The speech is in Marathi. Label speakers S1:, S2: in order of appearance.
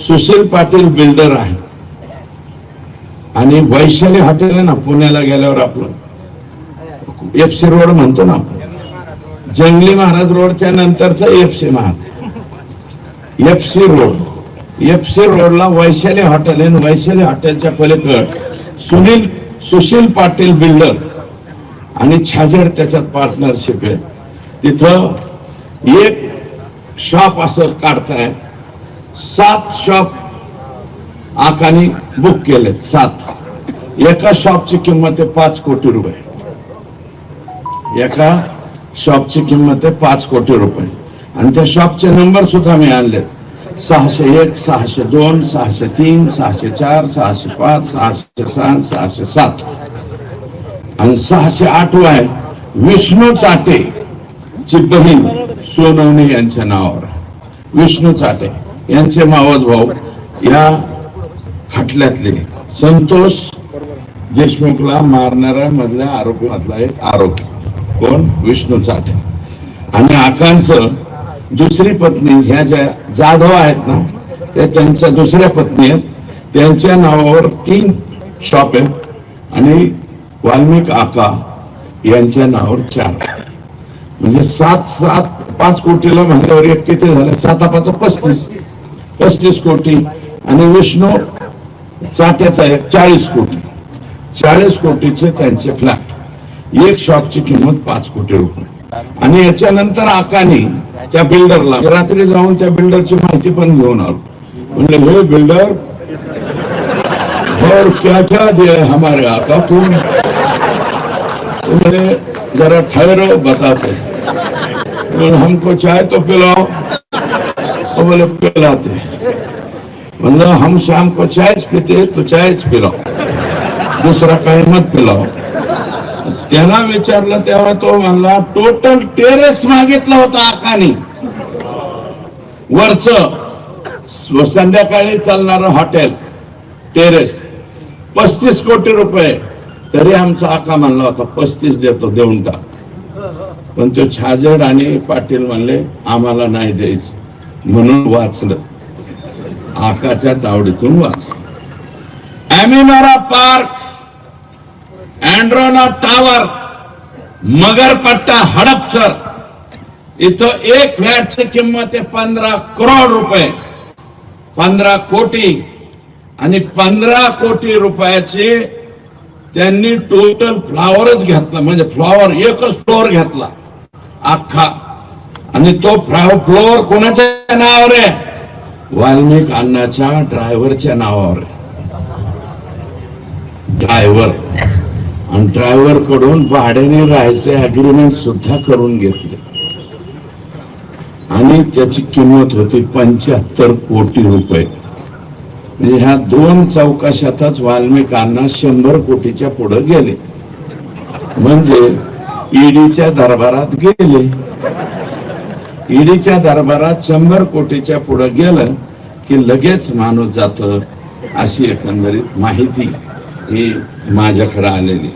S1: सुशील पाटील बिल्डर आहे आणि वैशाली हॉटेल आहे ना पुण्याला गेल्यावर आपलं एफसी रोड म्हणतो ना जंगली महाराज रोडच्या नंतरचा एफसी महाराज एफसी रोडला वैशाली हॉटेल आहे. वैशाली हॉटेलच्या पलीकड सुशील पाटील बिल्डर आणि छाजेड त्याच्यात पार्टनरशिप आहे. तिथं एक शॉप असं काढताय 7 शॉप आकानी बुक केले 7. एका शॉपची किंमत आहे 5 कोटी रुपये. एका शॉपची किंमत आहे 5 कोटी रुपये आणि त्या शॉपचे नंबर सुद्धा मी आणले 601 602 603 604 605 606 607 आणि 608 आहे विष्णू चाटे ची बहीण सोनवणे यांच्या नावावर. विष्णू चाटे यांचे मावस भाऊ या खटल्यातले संतोष देशमुखला मारणाऱ्या मधल्या आरोपीमधला एक आरोपी कोण विष्णू चाटे. आणि आकांचं दुसरी पत्नी ह्या ज्या जाधव आहेत ना त्या त्यांच्या दुसऱ्या पत्नी आहेत त्यांच्या नावावर 3 शॉप आहेत आणि वाल्मिक आका यांच्या नावावर 4. म्हणजे 5 कोटीला म्हणल्यावर एक किती झालं 7 35 कोटी आणि विष्णू चाट्याचा एक 40 कोटी. 40 कोटीचे त्यांचे फ्लॅट. एक शॉपची किंमत 5 कोटी रुपये. आणि याच्यानंतर आकानी त्या बिल्डरला रात्री जाऊन त्या बिल्डरची माहिती पण घेऊन आलो. म्हणजे हे बिल्डर और क्या क्या दिया है हमारे आका को उन्होंने जरा ठहरो बताते हमको चाय तो पिलाओ. तो बोले पिलाते. मतलब हम शाम को चाय पीते तो चाय पिलाओ दुसरा काही मत पिलाओ. त्याला विचारलं तेव्हा तो म्हणला टोटल टेरेस मागितलं होतं आकानी वरच संध्याकाळी चालणारं हॉटेल टेरेस 35 कोटी रुपये. तरी आमचा आका म्हणला होता 35 देतो देऊन टाक. पण तो छाजेड आणि पाटील म्हणले आम्हाला नाही द्यायचं म्हणून वाचलं. आकाच्या तावडीतून वाचलं. अॅमिनोरा पार्क अँड्रोना टावर मगरपट्टा हडपसर इथं एक फ्लॅटची किंमत आहे 15 करोड रुपये. 15 कोटी आणि 15 कोटी रुपयाचे त्यांनी टोटल फ्लॉवरच घेतला. म्हणजे फ्लॉवर एकच फ्लोअर घेतला अख्खा. आणि तो फ्लोअर कोणाच्या नावावर आहे वाल्मिक अण्णाच्या ड्रायव्हरच्या नावावर आहे. ड्रायव्हर आणि ड्रायव्हर कडून भाड्याने राहायचे अग्रीमेंट सुद्धा करून घेतले आणि त्याची किंमत होती 75 कोटी रुपये. म्हणजे ह्या 2 चौकशातच वाल्मिकांना 100 कोटीच्या पुढे गेले. म्हणजे ईडीच्या दरबारात गेले. ईडीच्या दरबारात 100 कोटीच्या पुढे गेलं की लगेच माणूस जात. अशी एकंदरीत माहिती ही माझ्याकडे आलेली.